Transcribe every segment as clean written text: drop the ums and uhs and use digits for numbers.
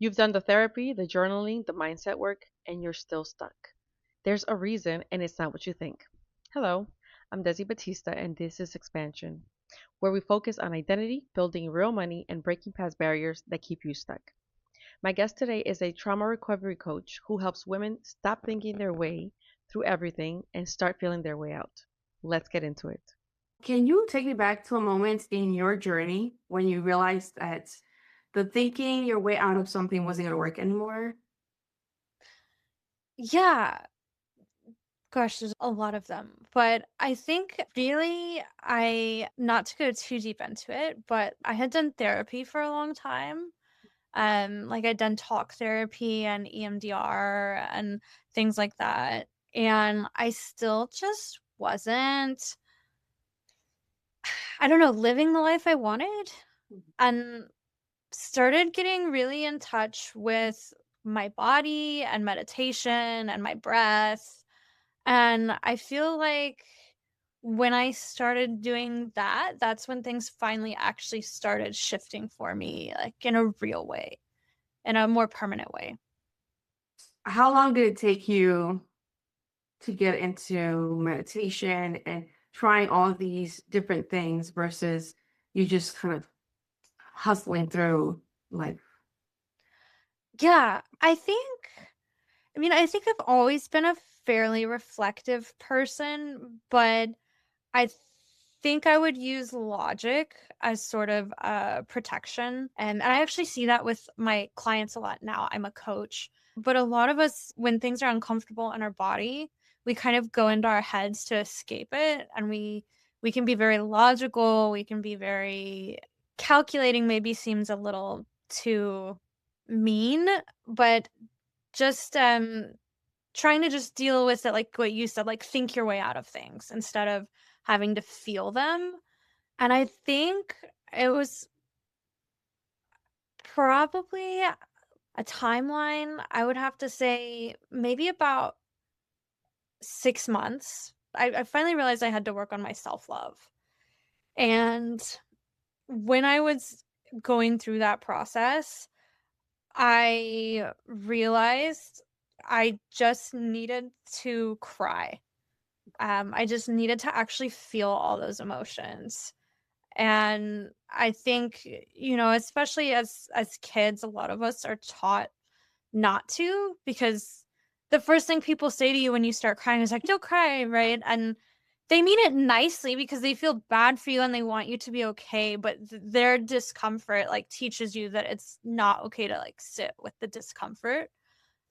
You've done the therapy, the journaling, the mindset work, and you're still stuck. There's a reason, and it's not what you think. Hello, I'm Desi Batista, and this is Expansion, where we focus on identity, building real money, and breaking past barriers that keep you stuck. My guest today is a trauma recovery coach who helps women stop thinking their way through everything and start feeling their way out. Let's get into it. Can you take me back to a moment in your journey when you realized that the thinking your way out of something wasn't going to work anymore? Yeah, gosh, there's a lot of them. But I think really not to go too deep into it, but I had done therapy for a long time. Like I'd done talk therapy and EMDR and things like that. And I still just wasn't, I don't know, living the life I wanted. And started getting really in touch with my body and meditation and my breath. And I feel like when I started doing that, that's when things finally actually started shifting for me, like in a real way, in a more permanent way. How long did it take you to get into meditation and trying all these different things versus you just kind of hustling through life? Yeah, I think I've always been a fairly reflective person, but I think I would use logic as sort of a protection. And I actually see that with my clients a lot now. I'm a coach. But a lot of us, when things are uncomfortable in our body, we kind of go into our heads to escape it. And we can be very logical, we can be very calculating, maybe seems a little too mean, but just trying to just deal with it like what you said, like, think your way out of things instead of having to feel them, and I think it was probably a timeline, I would have to say maybe about 6 months. I finally realized I had to work on my self-love, and when I was going through that process, I realized I just needed to cry. I just needed to actually feel all those emotions. And I think, especially as kids, a lot of us are taught not to because the first thing people say to you when you start crying is like, "Don't cry," right? And they mean it nicely because they feel bad for you and they want you to be okay, but their discomfort like teaches you that it's not okay to like sit with the discomfort.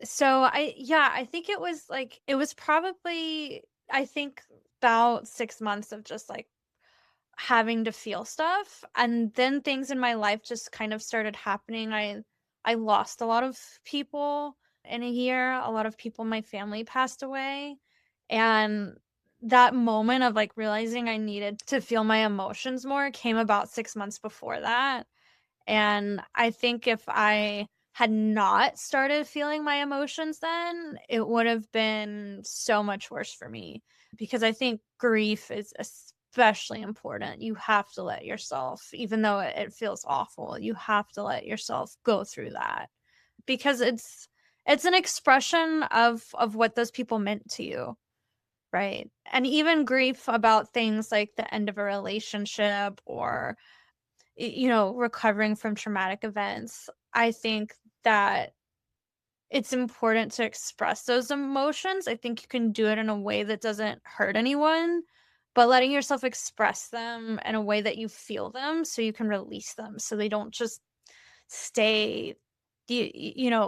So I think it was probably I think about 6 months of just like having to feel stuff, and then things in my life just kind of started happening. I lost a lot of people in a year. A lot of people in my family passed away, and that moment of like realizing I needed to feel my emotions more came about 6 months before that. And I think if I had not started feeling my emotions then, it would have been so much worse for me because I think grief is especially important. You have to let yourself, even though it feels awful, you have to let yourself go through that because it's an expression of what those people meant to you, right? And even grief about things like the end of a relationship or recovering from traumatic events, I think that it's important to express those emotions. I think you can do it in a way that doesn't hurt anyone, but letting yourself express them in a way that you feel them so you can release them so they don't just stay,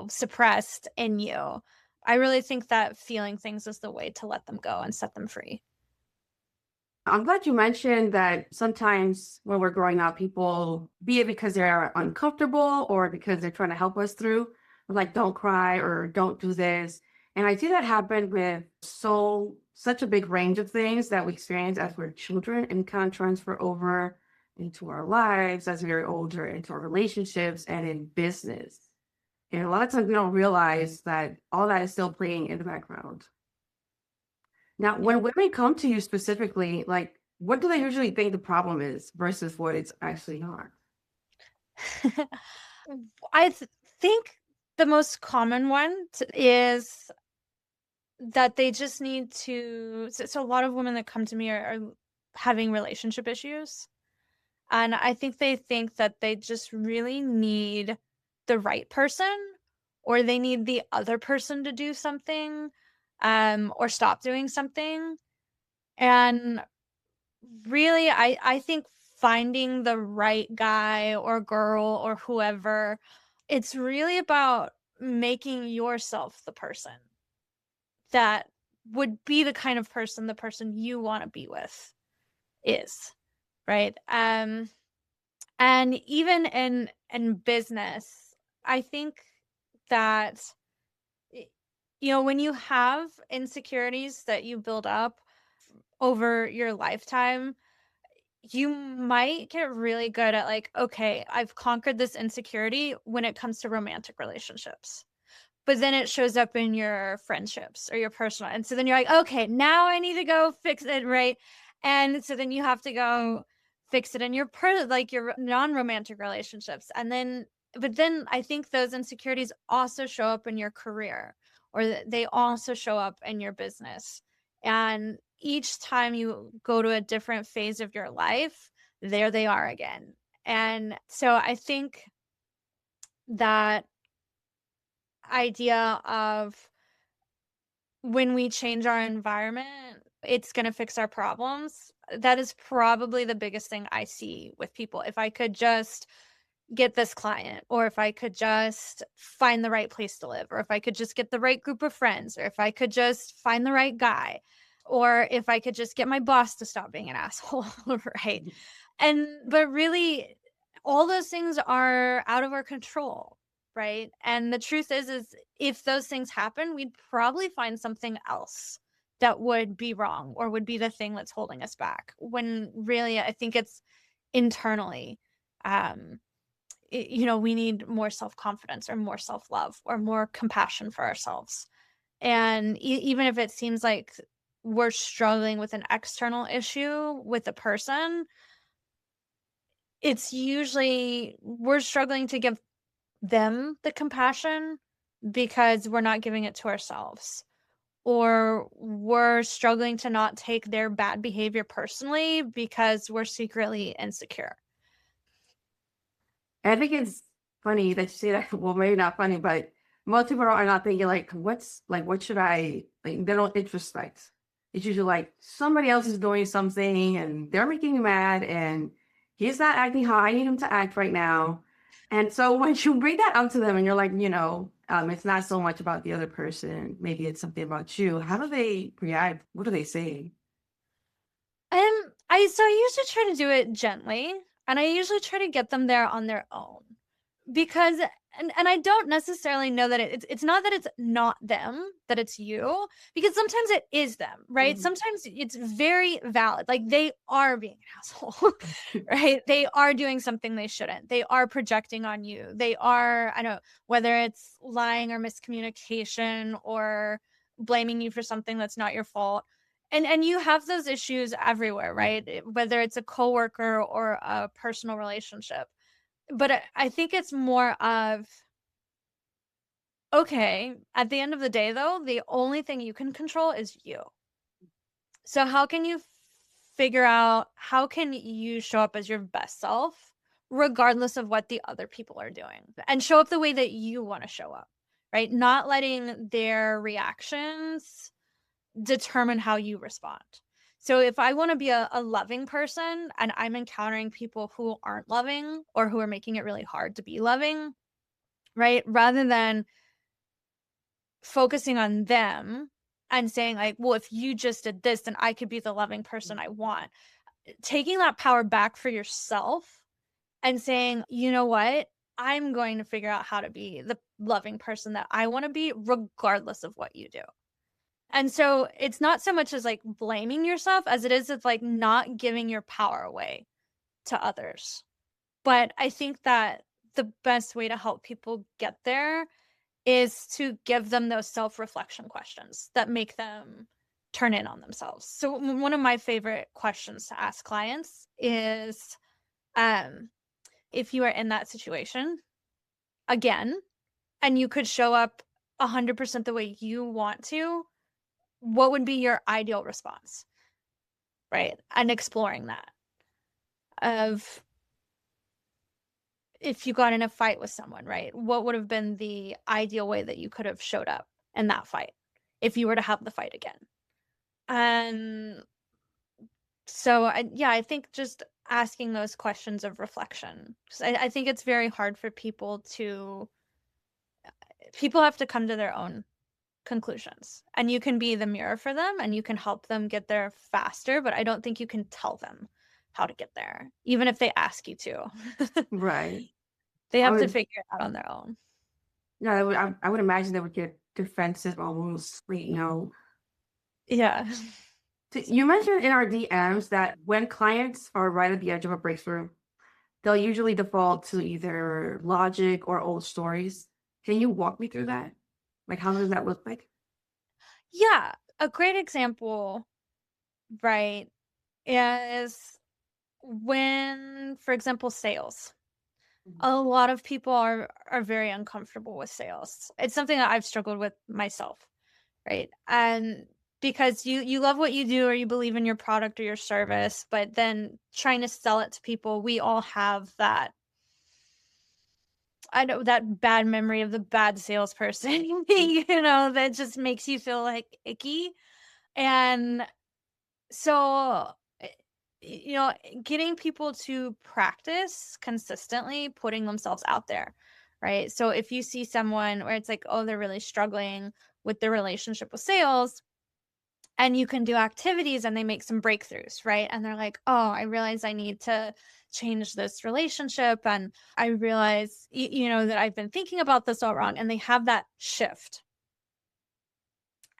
suppressed in you. I really think that feeling things is the way to let them go and set them free. I'm glad you mentioned that sometimes when we're growing up, people, be it because they're uncomfortable or because they're trying to help us through, like, don't cry or don't do this. And I see that happen with such a big range of things that we experience as we're children and kind of transfer over into our lives as we're older, into our relationships and in business. And a lot of times we don't realize that all that is still playing in the background. Now, when women come to you specifically, like, what do they usually think the problem is versus what it's actually not? I think the most common one is that they just need to. So a lot of women that come to me are having relationship issues. And I think they think that they just really need the right person, or they need the other person to do something, or stop doing something. And really, I think finding the right guy or girl or whoever, it's really about making yourself the person that would be the kind of person the person you want to be with is, right? And even in business, I think that when you have insecurities that you build up over your lifetime, you might get really good at like, okay, I've conquered this insecurity when it comes to romantic relationships. But then it shows up in your friendships or your personal. And so then you're like, okay, now I need to go fix it, right? And so then you have to go fix it in your like your non-romantic relationships. But then I think those insecurities also show up in your career, or they also show up in your business. And each time you go to a different phase of your life, there they are again. And so I think that idea of when we change our environment, it's going to fix our problems. That is probably the biggest thing I see with people. If I could just get this client, or if I could just find the right place to live, or if I could just get the right group of friends, or if I could just find the right guy, or if I could just get my boss to stop being an asshole, right? But really, all those things are out of our control, right? And the truth is if those things happen, we'd probably find something else that would be wrong or would be the thing that's holding us back, when really I think it's internally. We need more self-confidence or more self-love or more compassion for ourselves. And even if it seems like we're struggling with an external issue with a person, it's usually we're struggling to give them the compassion because we're not giving it to ourselves, or we're struggling to not take their bad behavior personally because we're secretly insecure. I think it's funny that you say that. Well, maybe not funny, but most people are not thinking like, what should I like? They don't introspect. It's usually like somebody else is doing something and they're making me mad, and he's not acting how I need him to act right now. And so when you bring that up to them and you're like, it's not so much about the other person, maybe it's something about you. How do they react? What do they say? I usually try to do it gently, and I usually try to get them there on their own, because and I don't necessarily know that it's not that it's not them, that it's you, because sometimes it is them, right? Mhm. Sometimes it's very valid, like they are being an asshole, right? They are doing something they shouldn't. They are projecting on you. They are, I don't know, whether it's lying or miscommunication or blaming you for something that's not your fault. And you have those issues everywhere, right? Whether it's a coworker or a personal relationship. But I think it's more of, okay, at the end of the day, though, the only thing you can control is you. So how can you figure out, how can you show up as your best self, regardless of what the other people are doing, and show up the way that you want to show up, right? Not letting their reactions determine how you respond. So if I want to be a loving person and I'm encountering people who aren't loving or who are making it really hard to be loving, right? Rather than focusing on them and saying like, well, if you just did this, then I could be the loving person I want. Taking that power back for yourself and saying, you know what? I'm going to figure out how to be the loving person that I want to be, regardless of what you do. And so it's not so much as like blaming yourself as it is like not giving your power away to others. But I think that the best way to help people get there is to give them those self-reflection questions that make them turn in on themselves. So one of my favorite questions to ask clients is, if you are in that situation again, and you could show up 100% the way you want to, what would be your ideal response? Right? And exploring that of if you got in a fight with someone, right? What would have been the ideal way that you could have showed up in that fight if you were to have the fight again? And so, I think just asking those questions of reflection. 'Cause I think it's very hard for people have to come to their own conclusions. And you can be the mirror for them and you can help them get there faster, but I don't think you can tell them how to get there, even if they ask you to. Right. They I have to would, figure it out on their own. yeah, I would imagine they would get defensive almost, Yeah. You mentioned in our DMs that when clients are right at the edge of a breakthrough, they'll usually default to either logic or old stories. Can you walk me through that? Like, how does that look like? Yeah. A great example, right, is when, for example, sales. Mhm. A lot of people are very uncomfortable with sales. It's something that I've struggled with myself, right? And because you love what you do or you believe in your product or your service, but then trying to sell it to people, we all have that, I know, that bad memory of the bad salesperson, that just makes you feel like icky. And so, eh, you know, getting people to practice consistently putting themselves out there, right? So if you see someone where it's like, oh, they're really struggling with their relationship with sales, and you can do activities and they make some breakthroughs, right? And they're like, oh, I realize I need to change this relationship. And I realize, that I've been thinking about this all wrong. And they have that shift.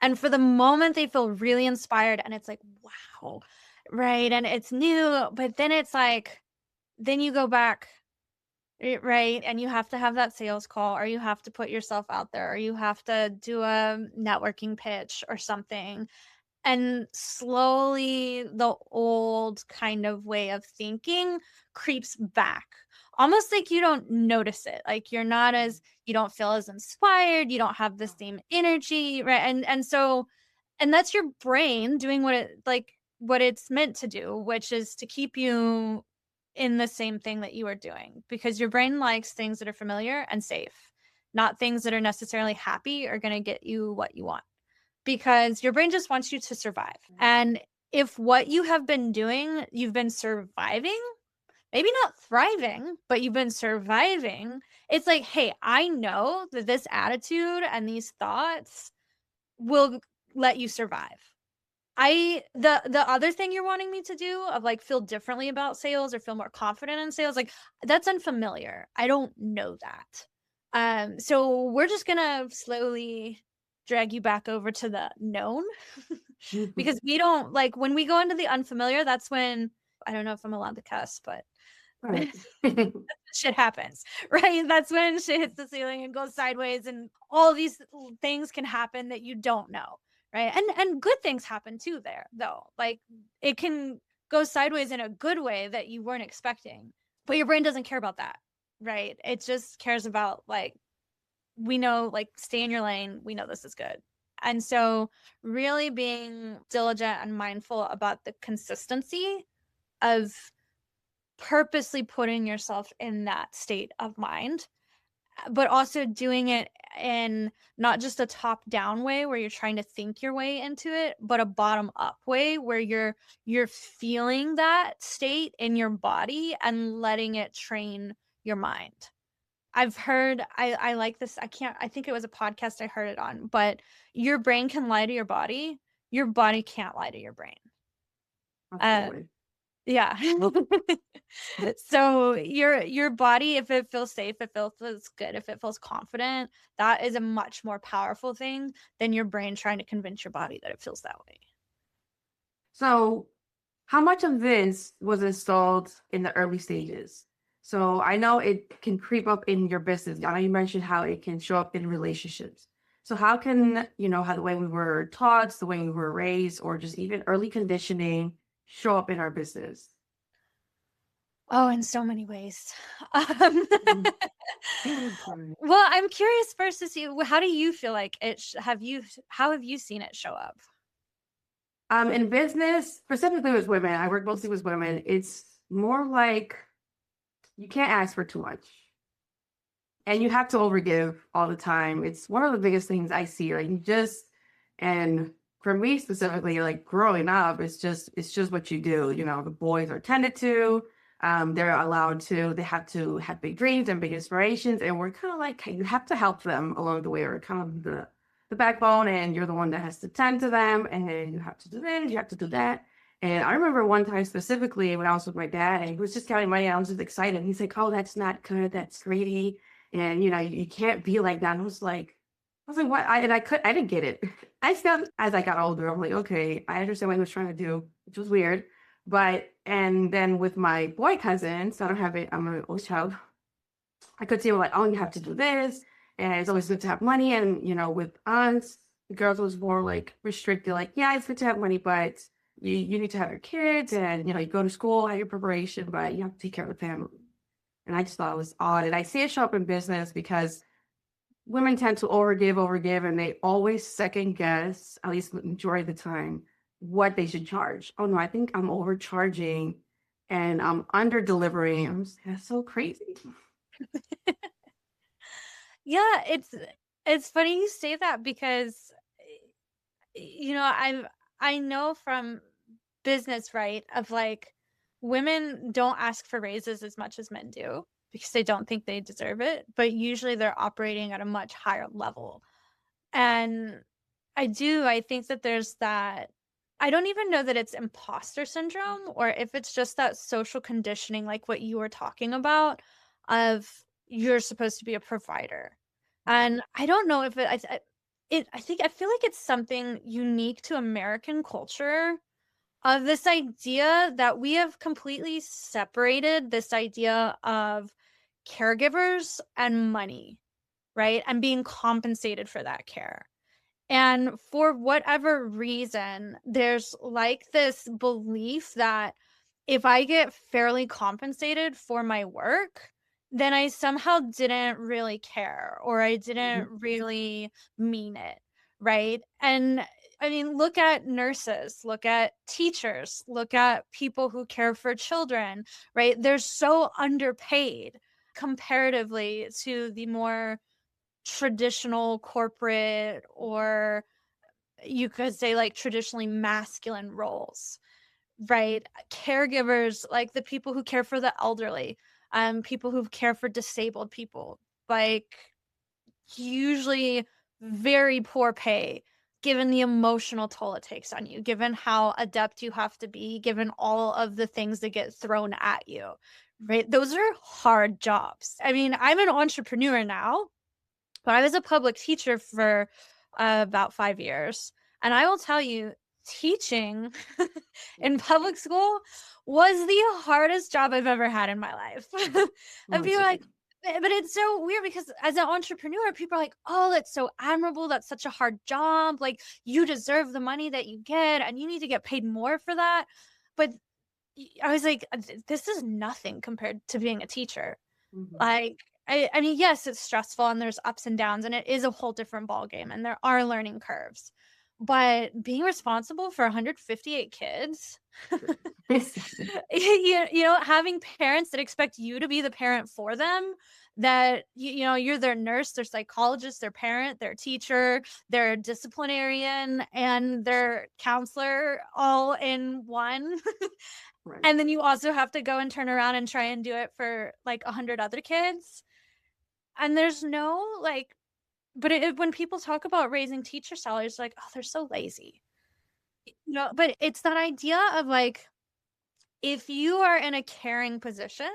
And for the moment, they feel really inspired. And it's like, wow, right? And it's new. But then it's like, then you go back, right? And you have to have that sales call, or you have to put yourself out there, or you have to do a networking pitch or something. And slowly the old kind of way of thinking creeps back. Almost like you don't notice it. Like you don't feel as inspired, you don't have the same energy, right? And that's your brain doing what it's meant to do, which is to keep you in the same thing that you are doing, because your brain likes things that are familiar and safe, not things that are necessarily happy or going to get you what you want, because your brain just wants you to survive. And if what you have been doing, you've been surviving, maybe not thriving, but you've been surviving, it's like, hey, I know that this attitude and these thoughts will let you survive. The other thing you're wanting me to do of like feel differently about sales or feel more confident in sales, like that's unfamiliar. I don't know that. So we're just gonna slowly drag you back over to the known because we don't like when we go into the unfamiliar, that's when I don't know if I'm allowed to cuss, but Right. shit happens, right? That's when shit hits the ceiling and goes sideways, and all these things can happen that you don't know, right? And good things happen too there, though. Like it can go sideways in a good way that you weren't expecting, but your brain doesn't care about that, right? It just cares about like we know, like stay in your lane. We know this is good. And so really being diligent and mindful about the consistency of purposely putting yourself in that state of mind, but also doing it in not just a top down way where you're trying to think your way into it, but a bottom up way where you're feeling that state in your body and letting it train your mind. I've heard, I like this, I think it was a podcast I heard it on, but your brain can lie to your body can't lie to your brain. Uh, Absolutely. yeah. So your body, if it feels safe, if it feels good, if it feels confident, that is a much more powerful thing than your brain trying to convince your body that it feels that way. So, how much of this was installed in the early stages? So, I know it can creep up in your business. I know you mentioned how it can show up in relationships. So, how can, how the way we were taught, the way we were raised, or just even early conditioning show up in our business? Oh, in so many ways. Um, Mhm. Right. well, I'm curious first to see how do you feel like how have you seen it show up? In business, specifically with women, I work mostly with women. It's more like you can't ask for too much. And you have to overgive all the time. It's one of the biggest things I see. Like you just and for me specifically, like growing up, it's just what you do. You know, the boys are tended to. They're allowed to. They have to have big dreams and big inspirations, and we're kind of like you have to help them along the way. We're kind of the backbone, and you're the one that has to tend to them, and then you have to do this, you have to do that. And I remember one time specifically when I was with my dad, and he was just counting money. And I was just excited. He's like, "Oh, that's not good. That's greedy." And you can't be like that. And I was like, what? I didn't get it. I still, as I got older, I'm like, okay, I understand what he was trying to do, which was weird. And then with my boy cousin, so I don't have it, I'm an old child. I could see like, oh, you have to do this, and it's always good to have money. And with us, the girls was more like restricted, like, yeah, it's good to have money, but you need to have your kids, and you go to school, have your preparation, but you have to take care of the family. And I just thought it was odd. And I see it show up in business because women tend to overgive, and they always second guess, at least the majority of the time, what they should charge. Oh no, I think I'm overcharging and I'm under delivering. That's so crazy. Yeah, it's funny you say that because I know from business, right, of like women don't ask for raises as much as men do because they don't think they deserve it, but usually they're operating at a much higher level. And I think that there's that. I don't even know that it's imposter syndrome or if it's just that social conditioning, like what you were talking about, of you're supposed to be a provider. And I don't know if I feel like it's something unique to American culture of this idea that we have completely separated this idea of caregivers and money, right? And being compensated for that care. And for whatever reason, there's like this belief that if I get fairly compensated for my work, then I somehow didn't really care or I didn't Mhm. really mean it. Right. And I mean, look at nurses, look at teachers, look at people who care for children, right? They're so underpaid comparatively to the more traditional corporate or you could say like traditionally masculine roles, right? Caregivers, like the people who care for the elderly, people who care for disabled people, like usually very poor pay given the emotional toll it takes on you, given how adept you have to be, given all of the things that get thrown at you, right? Those are hard jobs. I mean, I'm an entrepreneur now, but I was a public teacher for about 5 years, and I will tell you, teaching in public school was the hardest job I've ever had in my life. And Right. people are like but it's so weird because as an entrepreneur, people are like, "Oh, that's so admirable. That's such a hard job. Like, you deserve the money that you get, and you need to get paid more for that." But I was like, This is nothing compared to being a teacher." Mhm. Like, I mean, yes, it's stressful and there's ups and downs and it is a whole different ballgame and there are learning curves. But being responsible for 158 kids, having parents that expect you to be the parent for them, that you're their nurse, their psychologist, their parent, their teacher, their disciplinarian, and their counselor all in one. Right. And then you also have to go and turn around and try and do it for like 100 other kids. And there's no like, but when people talk about raising teacher salaries, like, oh, they're so lazy. But it's that idea of like, if you are in a caring position,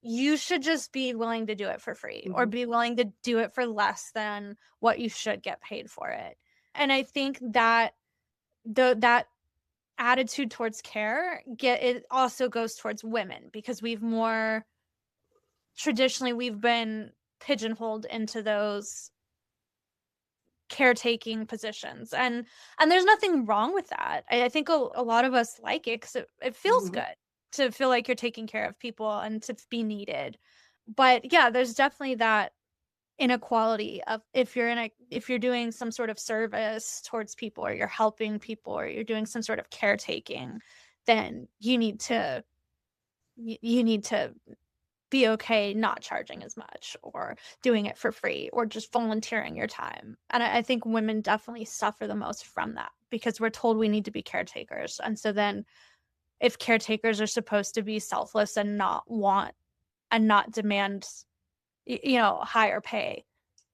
you should just be willing to do it for free or Mhm. be willing to do it for less than what you should get paid for it. And I think that that attitude towards care it also goes towards women because we've been pigeonholed into those caretaking positions and there's nothing wrong with that. I think a lot of us like it because it feels Mhm. good to feel like you're taking care of people and to be needed. But yeah, there's definitely that inequality of if you're doing some sort of service towards people, or you're helping people, or you're doing some sort of caretaking, then you need to be okay not charging as much, or doing it for free, or just volunteering your time. And I think women definitely suffer the most from that, because we're told we need to be caretakers. And so then if caretakers are supposed to be selfless and not want and not demand higher pay,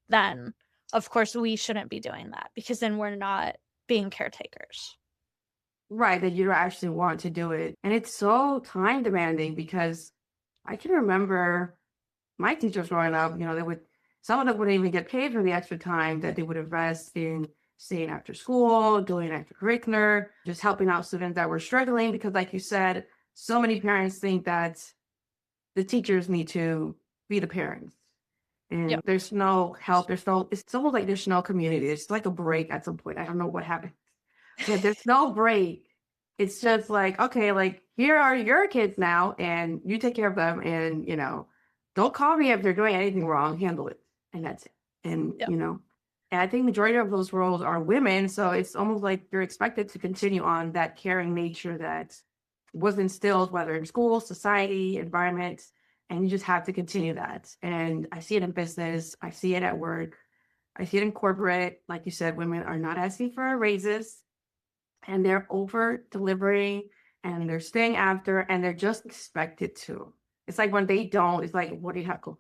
then of course we shouldn't be doing that, because then we're not being caretakers. Right, that you don't actually want to do it. And it's so time demanding because I can remember my teachers growing up, some of them wouldn't even get paid for the extra time that they would invest in staying after school, doing extracurricular, just helping out students that were struggling. Because, like you said, so many parents think that the teachers need to be the parents. And Yep. there's no help. It's almost like there's no community. It's like a break at some point. I don't know what happened, but there's no break. It's just like, okay, like here are your kids now, and you take care of them, and don't call me if they're doing anything wrong. Handle it, and that's it. And Yep. and I think majority of those roles are women, so it's almost like you're expected to continue on that caring nature that was instilled, whether in school, society, environment, and you just have to continue that. And I see it in business, I see it at work, I see it in corporate. Like you said, women are not asking for raises, and they're over delivering, and they're staying after, and they're just expected to. It's like when they don't, it's like, what do you have to?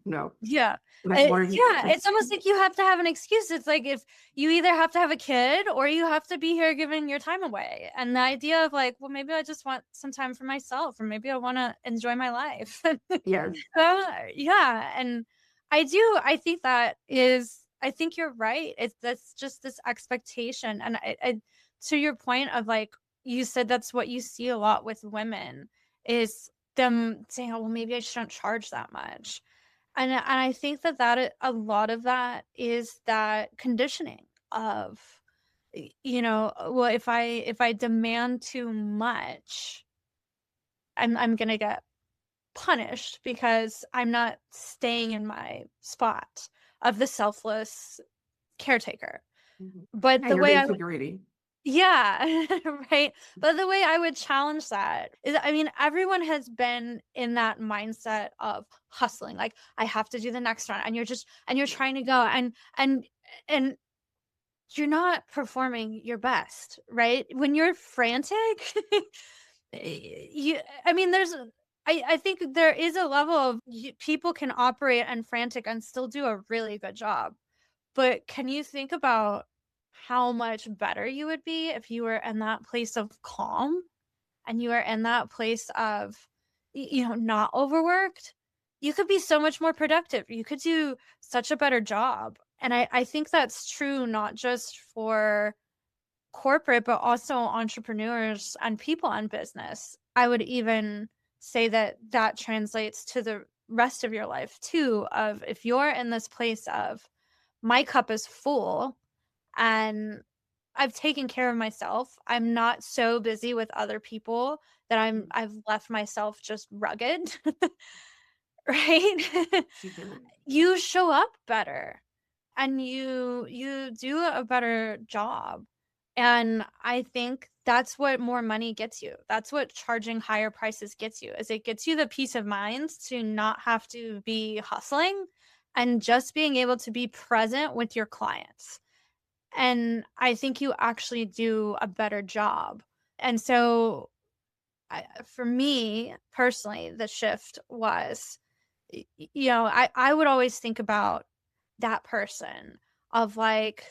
No, Yeah. like what are you? It's almost like you have to have an excuse. It's like if you either have to have a kid or you have to be here giving your time away. And the idea of like, well, maybe I just want some time for myself, or maybe I want to enjoy my life. Yes. Yeah. And I think you're right. That's just this expectation. And I to your point of like, you said that's what you see a lot with women, is them saying, oh, well, maybe I shouldn't charge that much. And I think that a lot of that is that conditioning of, well, if I demand too much, I'm gonna get punished because I'm not staying in my spot of the selfless caretaker. But And the you're way being I too greedy. Yeah, right. But the way I would challenge that is, I mean, everyone has been in that mindset of hustling. Like, I have to do the next one, and you're trying to go, and you're not performing your best, right? When you're frantic, I mean, I think there is a level of people can operate and frantic and still do a really good job. But can you think about how much better you would be if you were in that place of calm, and you are in that place of, not overworked? You could be so much more productive. You could do such a better job. And I think that's true not just for corporate, but also entrepreneurs and people in business. I would even say that translates to the rest of your life too, of if you're in this place of, my cup is full and I've taken care of myself. I'm not so busy with other people that I've left myself just rugged, right? You show up better, and you do a better job. And I think that's what more money gets you. That's what charging higher prices gets you. Is it gets you the peace of mind to not have to be hustling, and just being able to be present with your clients. And I think you actually do a better job. And so for me personally, the shift was, I would always think about that person of like,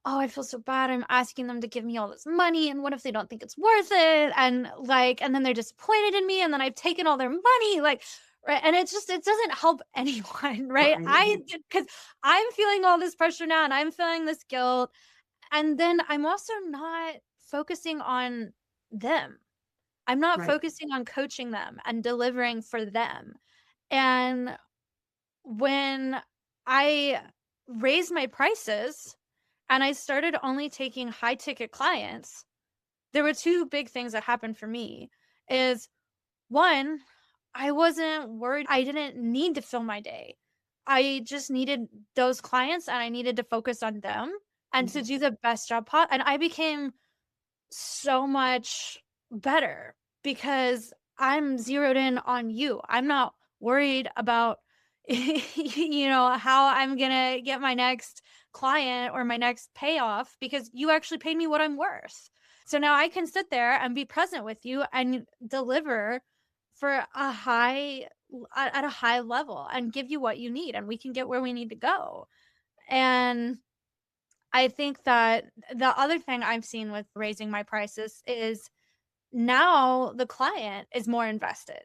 oh, I feel so bad. I'm asking them to give me all this money, and what if they don't think it's worth it? And like, and then they're disappointed in me, and then I've taken all their money, like, right? And it doesn't help anyone, right? Because I'm feeling all this pressure now, and I'm feeling this guilt, and then I'm also not focusing on them. I'm not Right. focusing on coaching them and delivering for them. And when I raised my prices and I started only taking high ticket clients, there were two big things that happened for me. Is one, I wasn't worried. I didn't need to fill my day. I just needed those clients and I needed to focus on them and to Mhm. do the best job and I became so much better because I'm zeroed in on you. I'm not worried about how I'm going to get my next client or my next payoff because you actually paid me what I'm worth. So now I can sit there and be present with you and deliver for at a high level and give you what you need and we can get where we need to go. And I think that the other thing I've seen with raising my prices is now the client is more invested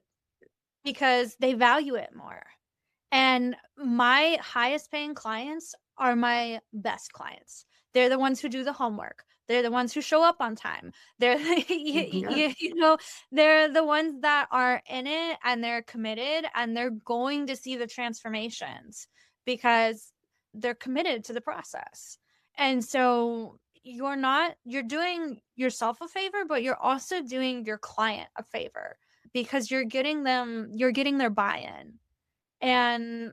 because they value it more. And my highest paying clients are my best clients. They're the ones who do the homework. They're the ones who show up on time. They're Yeah. they're the ones that are in it and they're committed and they're going to see the transformations because they're committed to the process. And so you're doing yourself a favor, but you're also doing your client a favor because you're getting their buy-in. And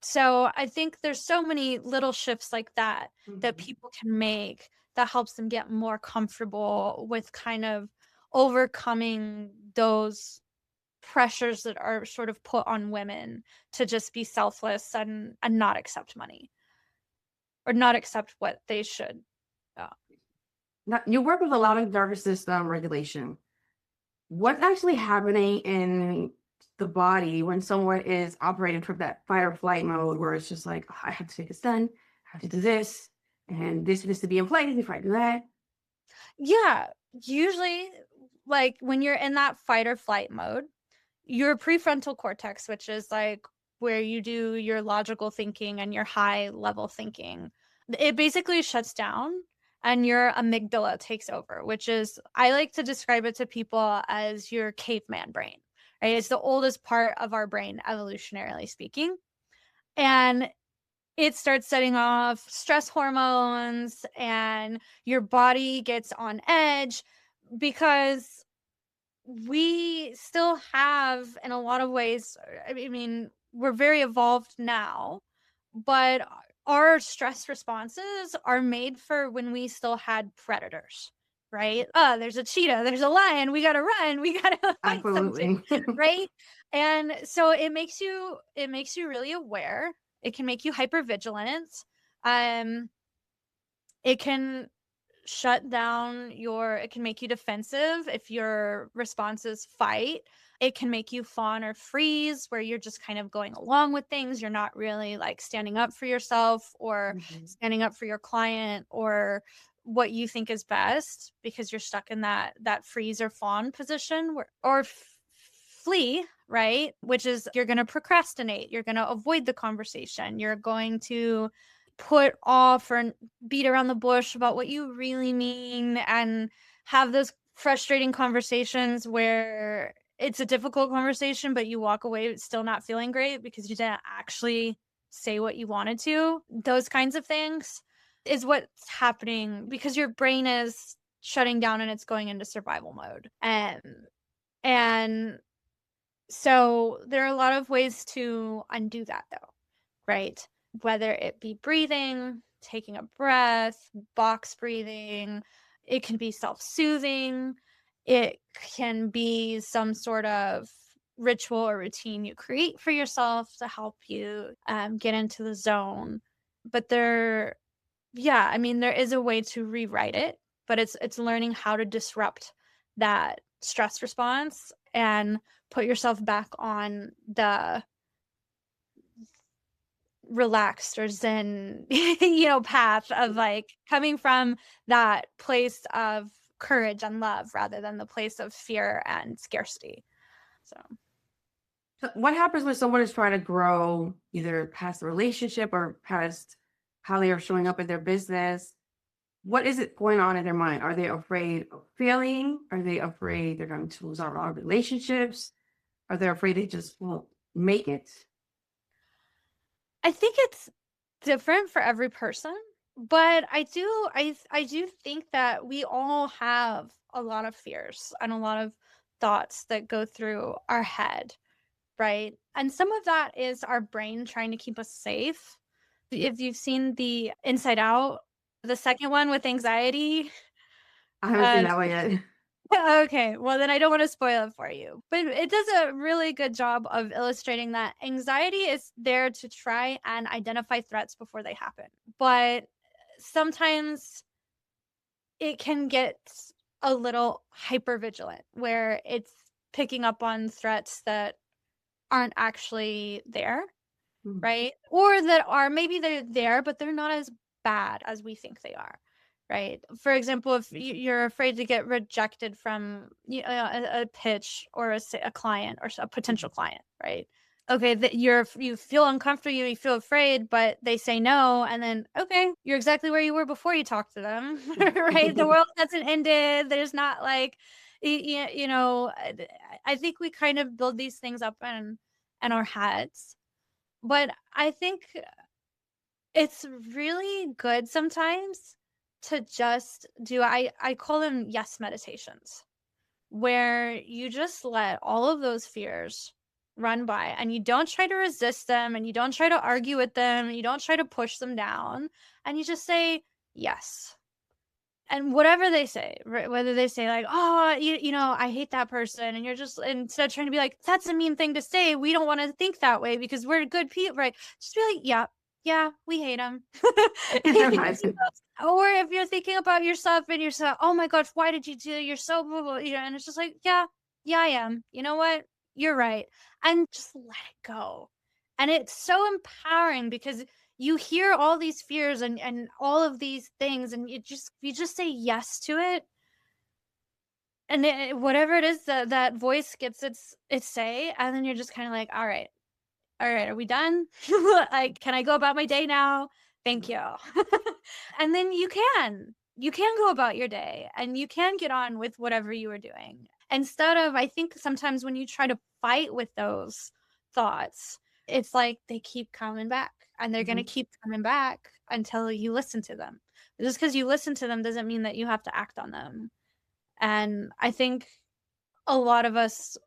so I think there's so many little shifts like that that Mhm. people can make that helps them get more comfortable with kind of overcoming those pressures that are sort of put on women to just be selfless and not accept money or not accept what they should. Uh, Now, you work with a lot of nervous system regulation. What's actually happening in the body when someone is operating from that fight or flight mode where it's just like, "Oh, I have to get this done, I have to do this, and this needs to be in place before I do that." yeah, usually like when you're in that fight or flight mode, your prefrontal cortex, which is like where you do your logical thinking and your high level thinking, it basically shuts down and your amygdala takes over, which is, I like to describe it to people as your caveman brain, right? It's the oldest part of our brain, evolutionarily speaking. And it starts setting off stress hormones and your body gets on edge because we still have, in a lot of ways, I mean, we're very evolved now, but our stress responses are made for when we still had predators, right? There's a cheetah, there's a lion, we gotta run, we gotta fight something, Absolutely. right? And so it makes you really aware. It can make you hyper vigilant. Um, it can it can make you defensive if your response is fight. It can make you fawn or freeze where you're just kind of going along with things. You're not really like standing up for yourself or Mhm. standing up for your client or what you think is best because you're stuck in that freeze or fawn position flee, right? Which is you're going to procrastinate, you're going to avoid the conversation, you're going to put off or beat around the bush about what you really mean and have those frustrating conversations where it's a difficult conversation, but you walk away still not feeling great because you didn't actually say what you wanted to. Those kinds of things is what's happening because your brain is shutting down and it's going into survival mode. And so there are a lot of ways to undo that though, right? Whether it be breathing, taking a breath, box breathing, it can be self-soothing, it can be some sort of ritual or routine you create for yourself to help you get into the zone. But yeah, I mean, there is a way to rewrite it, but it's learning how to disrupt that stress response and put yourself back on the relaxed or zen path of like coming from that place of courage and love rather than the place of fear and scarcity. So So what happens when someone is trying to grow either past the relationship or past how they are showing up in their business? What is it going on in their mind? Are they afraid of failing? Are they afraid they're going to lose out on relationships? Are they afraid they just won't make it? I think it's different for every person, but I do think that we all have a lot of fears and a lot of thoughts that go through our head, right? And some of that is our brain trying to keep us safe. If you've seen the Inside Out, the second one with anxiety, I haven't seen that one yet. okay, well then I don't want to spoil it for you. But it does a really good job of illustrating that anxiety is there to try and identify threats before they happen. But sometimes it can get a little hyper vigilant where it's picking up on threats that aren't actually there, Mhm. right? Or that are, maybe they're there, but they're not as bad as we think they are, right? For example, if you're afraid to get rejected from a pitch or a client or a potential client, right? Okay, that you feel uncomfortable, you feel afraid, but they say no, and then okay, you're exactly where you were before you talked to them, right? The world hasn't ended. There's not like, I think we kind of build these things up in our heads, but I think it's really good sometimes to just do, I call them yes meditations, where you just let all of those fears run by and you don't try to resist them and you don't try to argue with them and you don't try to push them down, and you just say yes. And whatever they say, whether they say like, oh, I hate that person, and you're just, instead of trying to be like, that's a mean thing to say, we don't want to think that way because we're good people, right? Just be like, yeah, we hate him. Or if you're thinking about yourself and you're so, oh my gosh, why did you do, you're so blah, blah, and it's just like, yeah, I am, you know what, you're right, and just let it go. And it's so empowering because you hear all these fears and all of these things, and you just say yes to it, and whatever it is that voice gets its say, and then you're just kind of like, all right, are we done? Like, can I go about my day now? Thank you. And then you can go about your day and you can get on with whatever you were doing. Instead of, I think sometimes when you try to fight with those thoughts, it's like they keep coming back and they're going to keep coming back until you listen to them. Just because you listen to them doesn't mean that you have to act on them. And I think a lot of us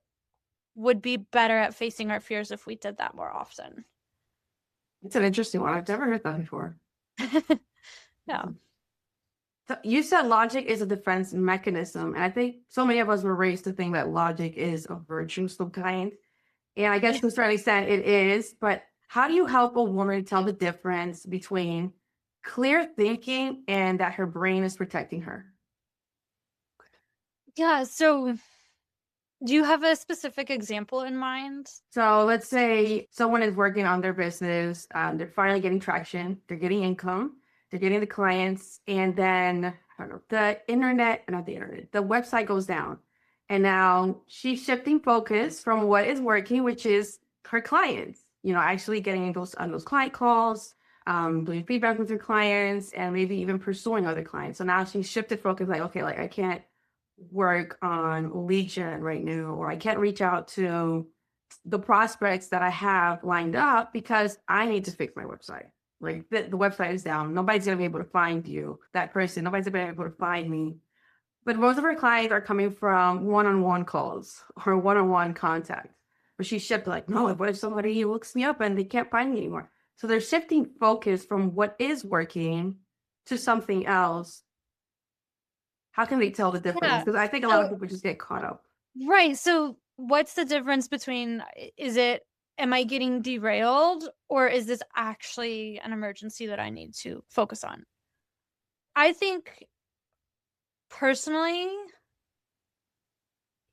would be better at facing our fears if we did that more often. It's an interesting one. I've never heard that before. Yeah. So you said logic is a defense mechanism, and I think so many of us were raised to think that logic is a virtue of some kind. And I guess to a certain extent it is, but how do you help a woman tell the difference between clear thinking and that her brain is protecting her? Yeah. So, do you have a specific example in mind? So let's say someone is working on their business, they're finally getting traction, they're getting income, they're getting the clients, and then I don't know, the website goes down. And now she's shifting focus from what is working, which is her clients, actually getting those on those client calls, doing feedback with her clients, and maybe even pursuing other clients. So now she's shifted focus, like, okay, like I can't work on lead gen right now, or I can't reach out to the prospects that I have lined up because I need to fix my website. Like the website is down. Nobody's going to be able to find you, that person. Nobody's going to be able to find me. But most of our clients are coming from one-on-one calls or one-on-one contact. But she shifted like, no, what if somebody looks me up and they can't find me anymore? So they're shifting focus from what is working to something else. How can they tell the difference? Yeah. Because I think a lot of people just get caught up. Right. So, what's the difference between, am I getting derailed, or is this actually an emergency that I need to focus on? I think personally,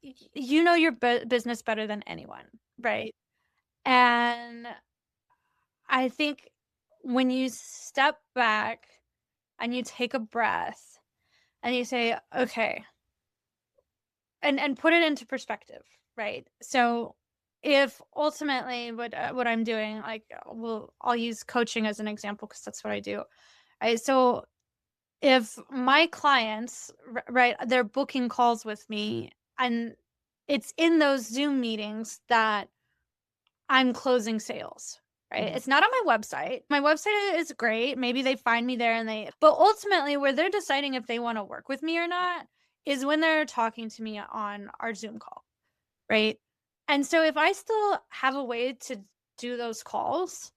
you know your business better than anyone, right? And I think when you step back and you take a breath and you say, okay, and put it into perspective, right? So if ultimately what I'm doing, like, I'll use coaching as an example because that's what I do. Right? So if my clients, right, they're booking calls with me, and it's in those Zoom meetings that I'm closing sales, right? It's not on my website. My website is great. Maybe they find me there but ultimately where they're deciding if they want to work with me or not is when they're talking to me on our Zoom call. right? And so if I still have a way to do those calls,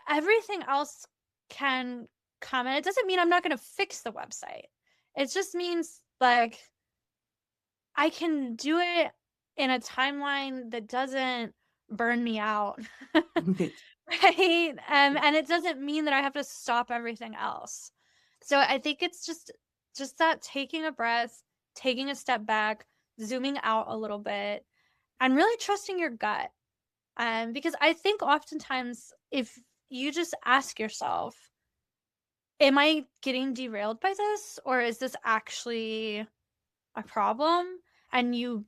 everything else can come. And it doesn't mean I'm not going to fix the website. It just means like I can do it in a timeline that doesn't burn me out. Right? And it doesn't mean that I have to stop everything else. So I think it's just that taking a breath, taking a step back, zooming out a little bit, and really trusting your gut. Because I think oftentimes if you just ask yourself, am I getting derailed by this, or is this actually a problem? And you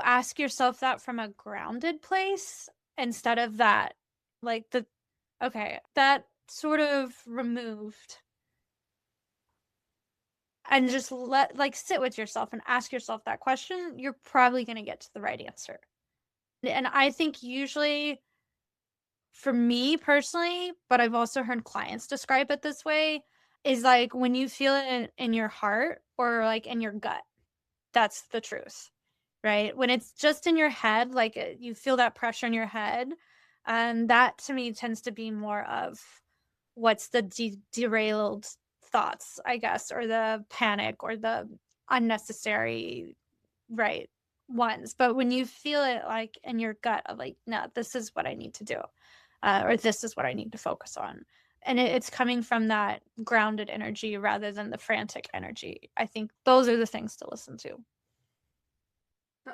ask yourself that from a grounded place instead of that, like that sort of removed, and just sit with yourself and ask yourself that question, you're probably going to get to the right answer. And I think usually, for me personally, but I've also heard clients describe it this way, is like when you feel it in your heart or like in your gut, that's the truth, right? When it's just in your head, like you feel that pressure in your head, and that to me tends to be more of what's the derailed thoughts, I guess, or the panic or the unnecessary, right, ones. But when you feel it like in your gut of like, no, this is what I need to do, or this is what I need to focus on. And it's coming from that grounded energy rather than the frantic energy. I think those are the things to listen to.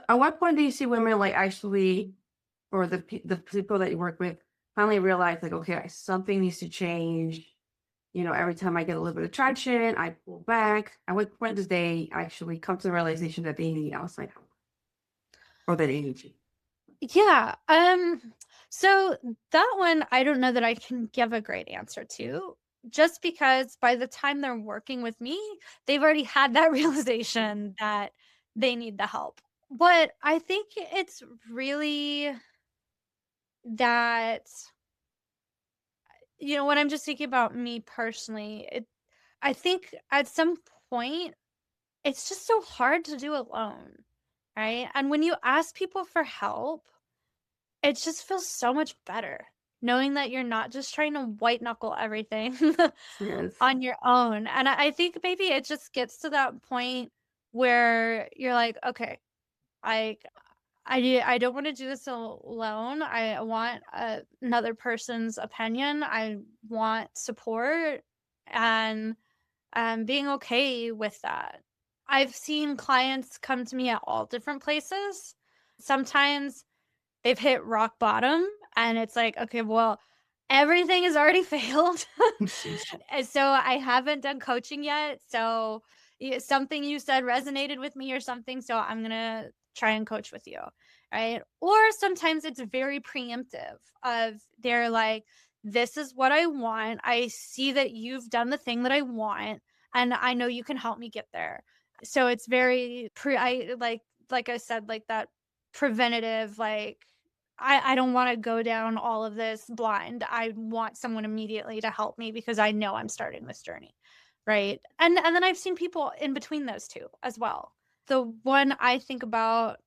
At what point do you see women like actually, or the people that you work with, finally realize like, okay, something needs to change? You know, every time I get a little bit of traction, I pull back. At what point does they actually come to the realization that they need outside help or that they need you? Yeah. So that one, I don't know that I can give a great answer to, just because by the time they're working with me, they've already had that realization that they need the help. But I think it's really that, when I'm just thinking about me personally, I think at some point it's just so hard to do alone, right? And when you ask people for help, it just feels so much better knowing that you're not just trying to white knuckle everything Yes. on your own. And I think maybe it just gets to that point where you're like, okay, I I don't want to do this alone. I want another person's opinion. I want support, and being okay with that. I've seen clients come to me at all different places. Sometimes they've hit rock bottom and it's like, okay, well, everything has already failed. And so I haven't done coaching yet. So something you said resonated with me or something. So I'm going to try and coach with you. Right. Or sometimes it's very preemptive of they're like, this is what I want. I see that you've done the thing that I want, and I know you can help me get there. So it's very like I said, like that preventative, like I don't want to go down all of this blind. I want someone immediately to help me because I know I'm starting this journey. Right. And then I've seen people in between those two as well. The one I think about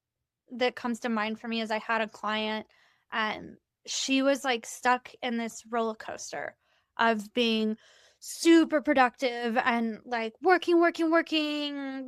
that comes to mind for me is I had a client, and she was like stuck in this roller coaster of being super productive and like working,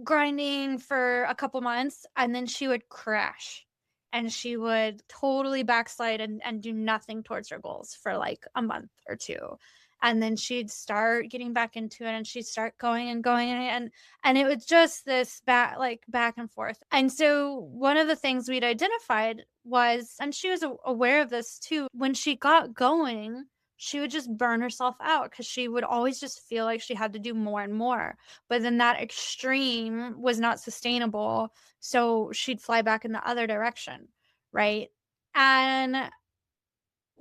grinding for a couple months, and then she would crash and she would totally backslide and do nothing towards her goals for like a month or two. And then she'd start getting back into it, and she'd start going and going, and it was just this back and forth. And so one of the things we'd identified was, and she was aware of this too, when she got going, she would just burn herself out because she would always just feel like she had to do more and more. But then that extreme was not sustainable. So she'd fly back in the other direction. Right. And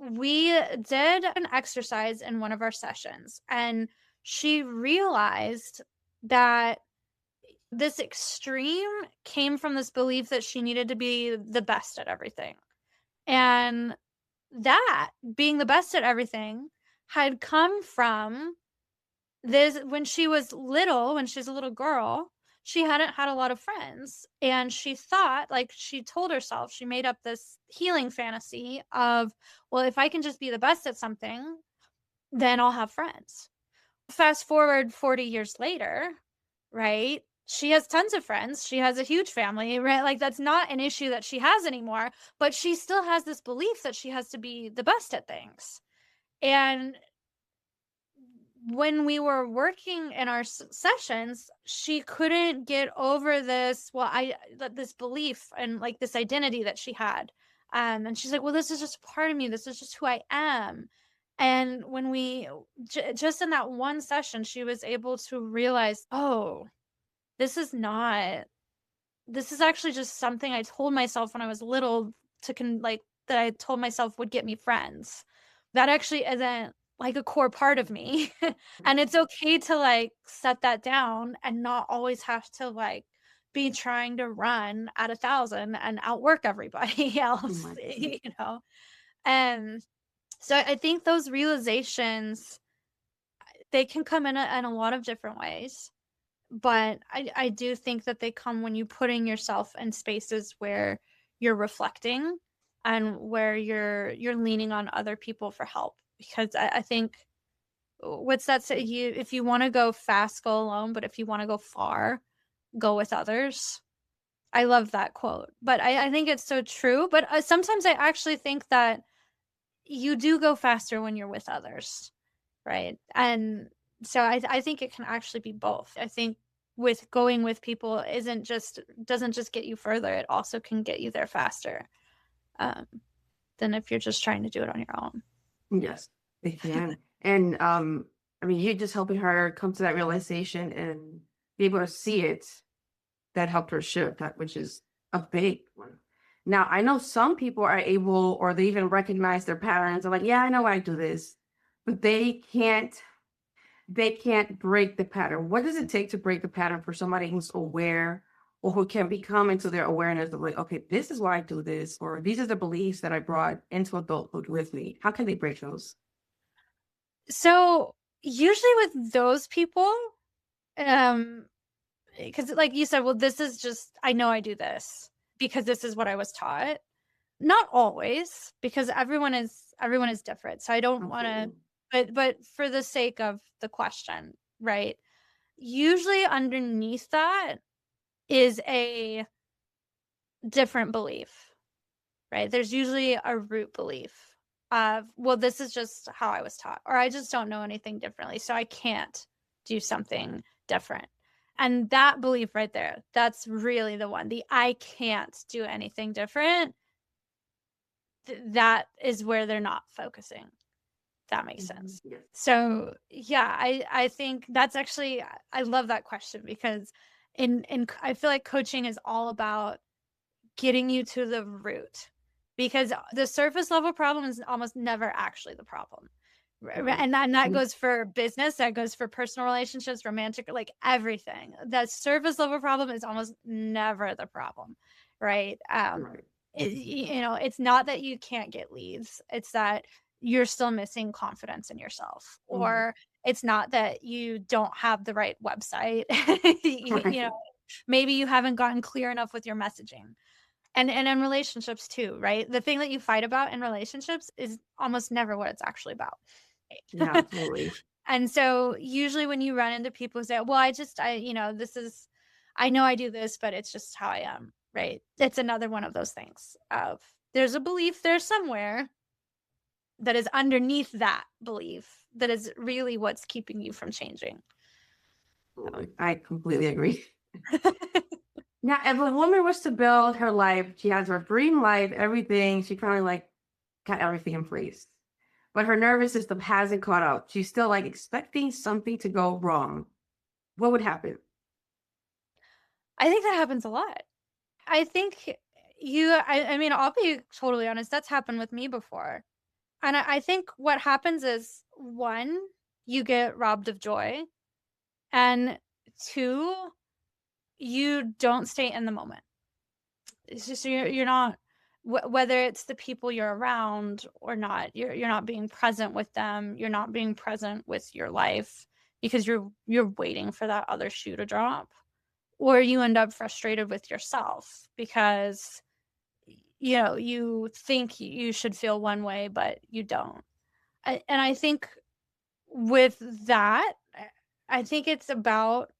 we did an exercise in one of our sessions, and she realized that this extreme came from this belief that she needed to be the best at everything. And that being the best at everything had come from this when she was little, when she was a little girl. she hadn't had a lot of friends. And she thought, like, she told herself, she made up this healing fantasy of, well, if I can just be the best at something, then I'll have friends. Fast forward 40 years later, right? She has tons of friends. She has a huge family, right? Like, that's not an issue that she has anymore, but she still has this belief that she has to be the best at things. And when we were working in our sessions, she couldn't get over this, this belief and like this identity that she had. And she's like, well, this is just part of me. This is just who I am. And when we just in that one session, she was able to realize, oh, this is not, this is actually just something I told myself when I was little that I told myself would get me friends. That actually isn't like a core part of me. And it's okay to like set that down and not always have to like be trying to run at 1,000 and outwork everybody Oh else, my goodness. you know? And so I think those realizations, they can come in a lot of different ways. But I do think that they come when you putting yourself in spaces where you're reflecting and where you're leaning on other people for help. Because I think, what's that say? If you want to go fast, go alone, but if you want to go far, go with others. I love that quote, but I think it's so true. But sometimes I actually think that you do go faster when you're with others, right? And so I think it can actually be both. I think with going with people doesn't just get you further, it also can get you there faster, um, than if you're just trying to do it on your own. Yes, they can. And I mean, you're just helping her come to that realization and be able to see it. That helped her shift, which is a big one. Now, I know some people are able, or they even recognize their patterns. They're like, yeah, I know I do this, but they can't break the pattern. What does it take to break the pattern for somebody who's aware or who can become into their awareness of like, okay, this is why I do this, or these are the beliefs that I brought into adulthood with me. How can they break those? So usually with those people, um, because like you said, well, this is just, I know I do this because this is what I was taught. Not always, because everyone is different. So I don't want to, but for the sake of the question, right? Usually underneath that is a different belief, right? There's usually a root belief of, well, this is just how I was taught, or I just don't know anything differently, so I can't do something different. And that belief right there, that's really the one. The I can't do anything different, that is where they're not focusing. That makes sense. Yes. So yeah, I think that's actually, I love that question, because in I feel like coaching is all about getting you to the root, because the surface level problem is almost never actually the problem. And that goes for business, that goes for personal relationships, romantic, like everything. The surface level problem is almost never the problem, right? Right. It's not that you can't get leads, it's that you're still missing confidence in yourself, or it's not that you don't have the right website. Maybe you haven't gotten clear enough with your messaging. And in relationships too, right? The thing that you fight about in relationships is almost never what it's actually about. Yeah, absolutely. And so usually when you run into people who say, well, I know I do this, but it's just how I am, right? It's another one of those things of, there's a belief there somewhere that is underneath that belief that is really what's keeping you from changing. I completely agree. Now, if a woman was to build her life, she has her dream life, everything, she kind of like got everything in place. But her nervous system hasn't caught up. She's still like expecting something to go wrong. What would happen? I think that happens a lot. I think I mean, I'll be totally honest, that's happened with me before. And I think what happens is, one, you get robbed of joy, and two, you don't stay in the moment. It's just, you're not, whether it's the people you're around or not, you're not being present with them. You're not being present with your life because you're waiting for that other shoe to drop. or you end up frustrated with yourself because you think you should feel one way, but you don't. And I think with that, I think it's about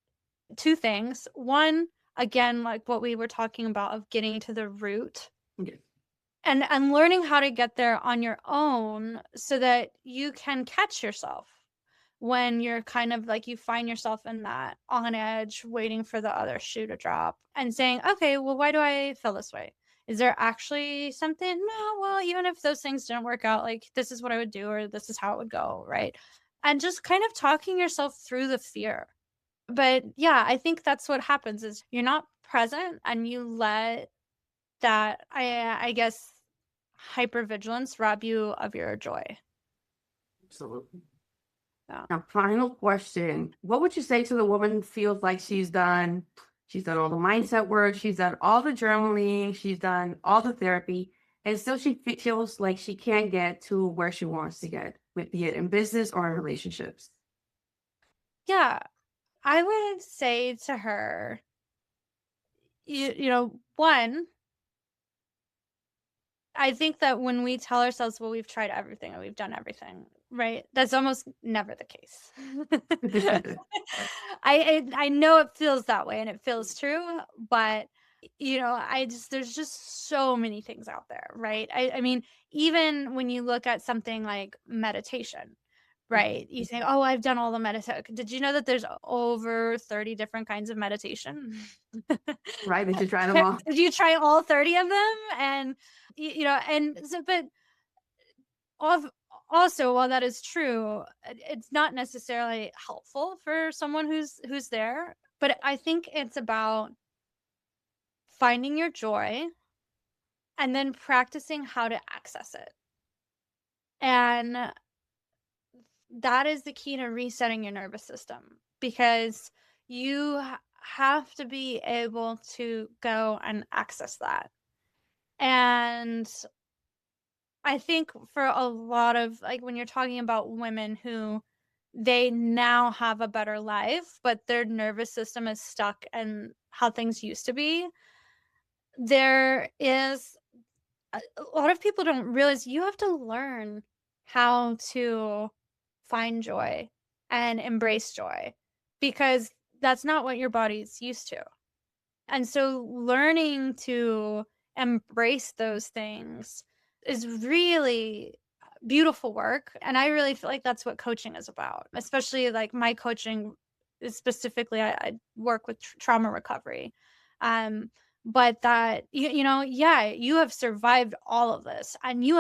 two things. One, again, like what we were talking about of getting to the root Okay. and learning how to get there on your own so that you can catch yourself when you're kind of like you find yourself in that on edge waiting for the other shoe to drop and saying, okay, well, why do I feel this way? Is there actually something? No, well, even if those things didn't work out, like this is what I would do or this is how it would go, right? And just kind of talking yourself through the fear. But yeah, I think that's what happens is you're not present and you let that, I guess, hypervigilance rob you of your joy. Absolutely. Yeah. Now, final question. What would you say to the woman who feels like she's done all the mindset work, she's done all the journaling, she's done all the therapy, and still she feels like she can't get to where she wants to get, be it in business or in relationships? Yeah, I would say to her, one, I think that when we tell ourselves, well, we've tried everything and we've done everything, right? That's almost never the case. I know it feels that way and it feels true, but there's just so many things out there, right? I mean, even when you look at something like meditation, right? You say, oh, I've done all the meditation. Did you know that there's over 30 different kinds of meditation? Right? They should try them all. Did you try all 30 of them? And and so, but also, while that is true, it's not necessarily helpful for someone who's there. But I think it's about finding your joy and then practicing how to access it. And that is the key to resetting your nervous system because you have to be able to go and access that. And I think for a lot of like when you're talking about women who they now have a better life, but their nervous system is stuck in how things used to be, there is a lot of people don't realize you have to learn how to find joy and embrace joy because that's not what your body's used to. And so learning to embrace those things is really beautiful work. And I really feel like that's what coaching is about, especially like my coaching is specifically, I work with trauma recovery. Um, but that, yeah, you have survived all of this and you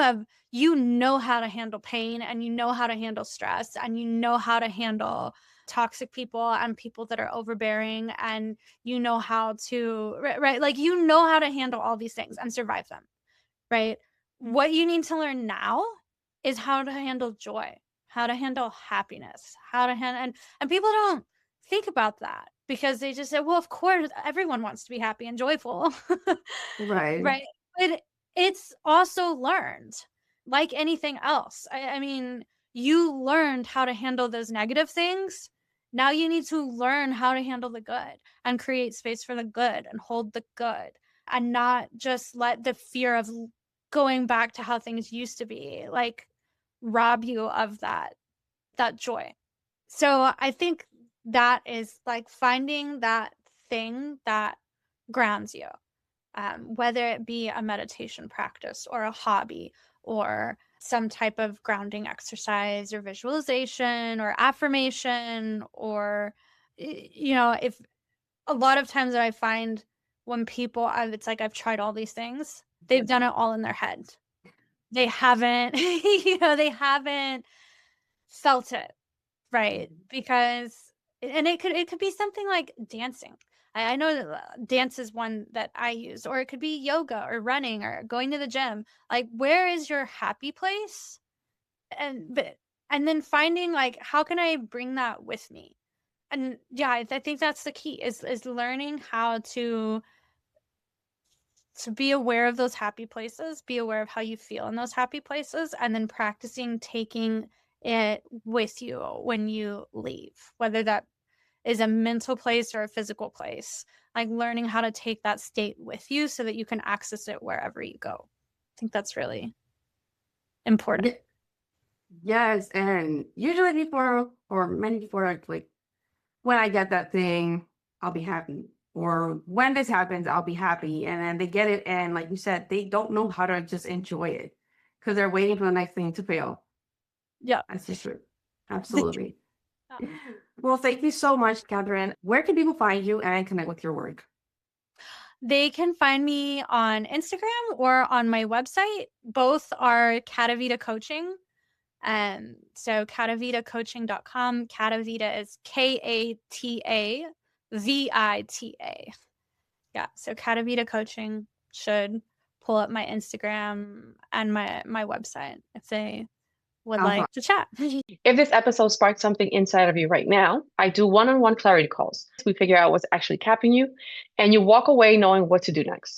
know how to handle pain and you know how to handle stress and you know how to handle toxic people and people that are overbearing and you know how to right like you know how to handle all these things and survive them, right? What you need to learn now is how to handle joy, how to handle happiness, how to handle and people don't think about that because they just say, well, of course everyone wants to be happy and joyful. Right. Right. But it's also learned like anything else. I mean, you learned how to handle those negative things. Now you need to learn how to handle the good and create space for the good and hold the good and not just let the fear of going back to how things used to be like rob you of that joy. So I think that is like finding that thing that grounds you, whether it be a meditation practice or a hobby or some type of grounding exercise or visualization or affirmation or if a lot of times I find when people it's like I've tried all these things, they've done it all in their head. They haven't they haven't felt it. Right, because and it could be something like dancing. I know that dance is one that I use, or it could be yoga or running or going to the gym. Like, where is your happy place? And then finding like how can I bring that with me? And yeah, I think that's the key is learning how to be aware of those happy places, be aware of how you feel in those happy places, and then practicing taking it with you when you leave, whether that is a mental place or a physical place. Like learning how to take that state with you so that you can access it wherever you go. I think that's really important. Yes, and usually before, or many before, like when I get that thing, I'll be happy. Or when this happens, I'll be happy. And then they get it, and like you said, they don't know how to just enjoy it because they're waiting for the next thing to fail. Yeah. That's just true. Absolutely. Well, thank you so much, Catherine. Where can people find you and connect with your work? They can find me on Instagram or on my website. Both are Katavita Coaching. So katavitacoaching.com. Katavita is Katavita. Yeah, so Katavita Coaching should pull up my Instagram and my website if they would Awesome. like to chat. If this episode sparked something inside of you right now, I do one-on-one clarity calls. We figure out what's actually capping you, and you walk away knowing what to do next.